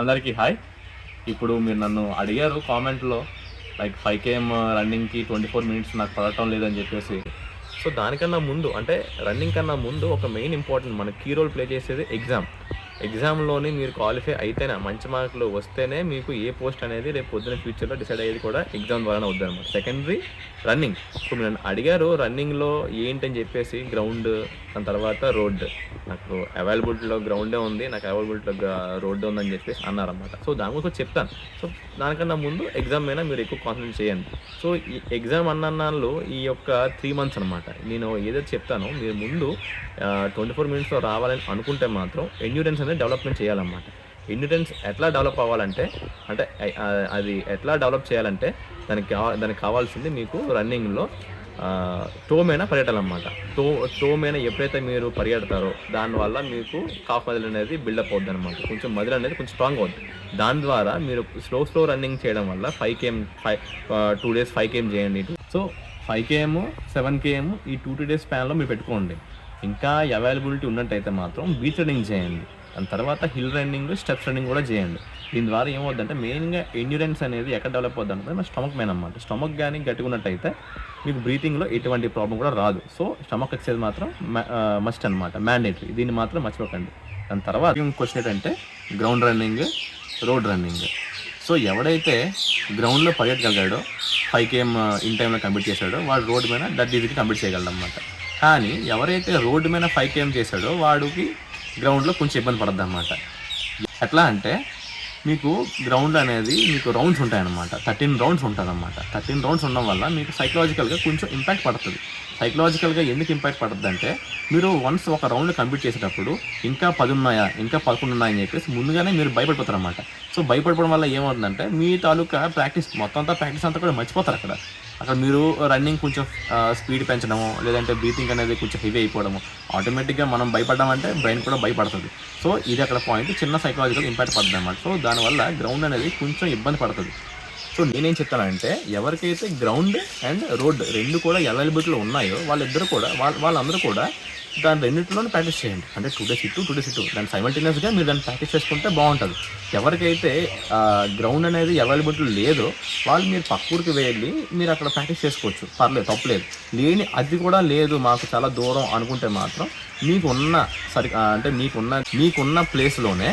అందరికీ హాయ్. ఇప్పుడు మీరు నన్ను అడిగారు కామెంట్లో లైక్ 5 km రన్నింగ్‌కి 24 మినిట్స్ నాకు పడటం లేదని చెప్పేసి. సో దానికన్నా ముందు అంటే రన్నింగ్ కన్నా ముందు ఒక మెయిన్ ఇంపార్టెంట్ మన కీ రోల్ ప్లే చేసేది ఎగ్జామ్‌లోని మీరు క్వాలిఫై అయితేనే మంచి మార్కులు వస్తేనే మీకు ఏ పోస్ట్ అనేది రేపు పొద్దున ఫ్యూచర్‌లో డిసైడ్ అయ్యేది కూడా ఎగ్జామ్ ద్వారానే అవుద్దనమాట. Secondary running. సో మీరు నన్ను అడిగారు రన్నింగ్‌లో ఏంటని చెప్పేసి గ్రౌండ్, దాని తర్వాత రోడ్. నాకు అవైలబిలిటీలో గ్రౌండే ఉంది, నాకు అవైలబిలిటీలో రోడ్డు ఉందని చెప్పేసి అన్నారన్నమాట. సో దాని గురించి చెప్తాను. సో దానికన్నా ముందు ఎగ్జామ్ మీద మీరు ఎక్కువ కాన్సంట్రేట్ చేయండి. సో ఈ ఎగ్జామ్ అన్నాళ్ళు ఈ యొక్క 3 మంత్స్ అనమాట. నేను ఏదైతే చెప్తానో మీరు ముందు 24 మినిట్స్‌లో రావాలని అనుకుంటే మాత్రం ఎండ్యూరెన్స్ అనేది డెవలప్మెంట్ చేయాలన్నమాట. ఎండ్యూరెన్స్ ఎట్లా డెవలప్ అవ్వాలంటే అది ఎట్లా డెవలప్ చేయాలంటే దానికి కావాల్సింది మీకు రన్నింగ్‌లో టో మీద పరిగెట్టాలన్నమాట. టో మీద ఎప్పుడైతే మీరు పరిగెడతారో దానివల్ల మీకు కాఫ్ మజిల్ అనేది బిల్డప్ అవుద్ది అనమాట. కొంచెం మజిల్ అనేది కొంచెం స్ట్రాంగ్ అవుద్ది. దాని ద్వారా మీరు స్లో రన్నింగ్ చేయడం వల్ల 2 days 5 km చేయండి. సో 5 km 7 km ఈ 2 days స్పాన్లో మీరు పెట్టుకోండి. ఇంకా అవైలబిలిటీ ఉన్నట్టయితే మాత్రం బీచ్ రన్నింగ్ చేయండి. దాని తర్వాత హిల్ రన్నింగ్, స్టెప్స్ రన్నింగ్ కూడా చేయండి. దీని ద్వారా ఏమవుద్దంటే మెయిన్గా ఎండ్యూరెన్స్ అనేది ఎక్కడ డెవలప్ అవుద్ది అంటే మన స్టమక్ మీద అనమాట. స్టమక్ కానీ గట్టిగా ఉన్నట్టయితే మీకు బ్రీతింగ్లో ఎటువంటి ప్రాబ్లం కూడా రాదు. సో స్టమక్ ఎక్సర్సైజ్ మాత్రం మస్ట్ అనమాట, మ్యాండేటరీ. దీన్ని మాత్రం మర్చిపోకండి. దాని తర్వాత క్వశ్చన్ ఏంటంటే ground running, road running. So ఎవడైతే గ్రౌండ్లో పరిగెట్టగలిగాడో 5 km ఇన్ టైంలో కంప్లీట్ చేశాడో వాడు రోడ్డు మీద దట్ ఈజీగా కంప్లీట్ చేయగలడు అనమాట. కానీ ఎవరైతే రోడ్డు మీద 5 km చేశాడో వాడికి గ్రౌండ్లో కొంచెం ఇబ్బంది పడుద్ది అనమాట. ఎట్లా అంటే మీకు గ్రౌండ్ అనేది మీకు రౌండ్స్ ఉంటాయన్నమాట. 13 రౌండ్స్ ఉంటుందన్నమాట. 13 రౌండ్స్ ఉండడం వల్ల మీకు సైకలాజికల్గా కొంచెం ఇంపాక్ట్ పడుతుంది. సైకలాజికల్గా ఎందుకు ఇంపాక్ట్ పడుతుంది అంటే మీరు వన్స్ ఒక రౌండ్ కంప్లీట్ చేసేటప్పుడు ఇంకా 10 ఉన్నాయా, ఇంకా 11 ఉన్నాయని చెప్పేసి ముందుగానే మీరు భయపడిపోతారు అనమాట. సో భయపడిపోవడం వల్ల ఏమవుతుందంటే మీ తాలూకా ప్రాక్టీస్ ప్రాక్టీస్ అంతా కూడా మర్చిపోతారు. అక్కడ మీరు రన్నింగ్ కొంచెం స్పీడ్ పెంచడము, లేదంటే బ్రీతింగ్ అనేది కొంచెం హెవీ అయిపోవడము, ఆటోమేటిక్గా మనం భయపడ్డామంటే బ్రెయిన్ కూడా భయపడుతుంది. సో ఇది అక్కడ పాయింట్, చిన్న సైకలాజికల్ ఇంపాక్ట్ పడుతుంది అనమాట. సో దానివల్ల గ్రౌండ్ అనేది కొంచెం ఇబ్బంది పడుతుంది. సో నేనేం చెప్తానంటే ఎవరికైతే గ్రౌండ్ అండ్ రోడ్ రెండు కూడా అవైలబిలిటీలో ఉన్నాయో వాళ్ళందరూ కూడా దాని రెండింటిలోనే ప్రాక్టీస్ చేయండి. అంటే 2 days ఇటు 2 days ఇటు దాన్ని సైమల్టేనియస్గా మీరు దాన్ని ప్రాక్టీస్ చేసుకుంటే బాగుంటుంది. ఎవరికైతే గ్రౌండ్ అనేది అవైలబిలిటీ లేదో వాళ్ళు మీరు పక్కూరికి వెళ్ళి మీరు అక్కడ ప్రాక్టీస్ చేసుకోవచ్చు, పర్లేదు, తప్పలేదు. అది కూడా లేదు మాకు చాలా దూరం అనుకుంటే మాత్రం మీకున్న ప్లేస్లోనే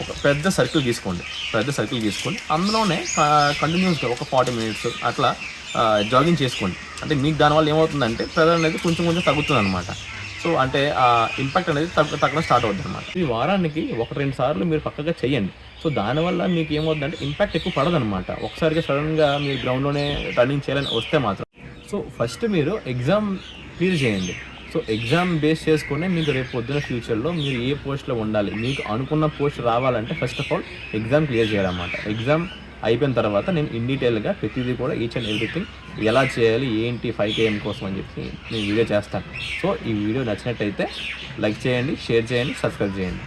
ఒక పెద్ద సర్కిల్ తీసుకొని అందులోనే కంటిన్యూస్గా ఒక 40 minutes అట్లా జాగింగ్ చేసుకోండి. అంటే మీకు దానివల్ల ఏమవుతుందంటే ప్రెజర్ అనేది కొంచెం తగ్గుతుంది అనమాట. సో అంటే ఆ ఇంపాక్ట్ అనేది తగ్గడం స్టార్ట్ అవుతుంది అనమాట. ఈ వారానికి 1-2 సార్లు మీరు పక్కగా చేయండి. సో దానివల్ల మీకు ఏమవుతుందంటే ఇంపాక్ట్ ఎక్కువ పడదనమాట. ఒకసారిగా సడన్గా మీరు గ్రౌండ్లోనే రన్నింగ్ చేయాలని వస్తే మాత్రం. సో ఫస్ట్ మీరు ఎగ్జామ్ క్లియర్ చేయండి. సో ఎగ్జామ్ బేస్ చేసుకునే మీకు రేపు పొద్దున ఫ్యూచర్లో మీరు ఏ పోస్ట్లో ఉండాలి, మీకు అనుకున్న పోస్ట్ రావాలంటే first of all exam clear చేయాలన్నమాట. ఎగ్జామ్ అయిపోయిన తర్వాత నేను ఇన్ డీటెయిల్గా ప్రతిదీ కూడా ఈచ్ అండ్ ఎవ్రీథింగ్ ఎలా చేయాలి, ఏంటి 5 km కోసం అని చెప్పి నేను వీడియో చేస్తాను. సో ఈ వీడియో నచ్చినట్టయితే లైక్ చేయండి, షేర్ చేయండి, సబ్స్క్రైబ్ చేయండి.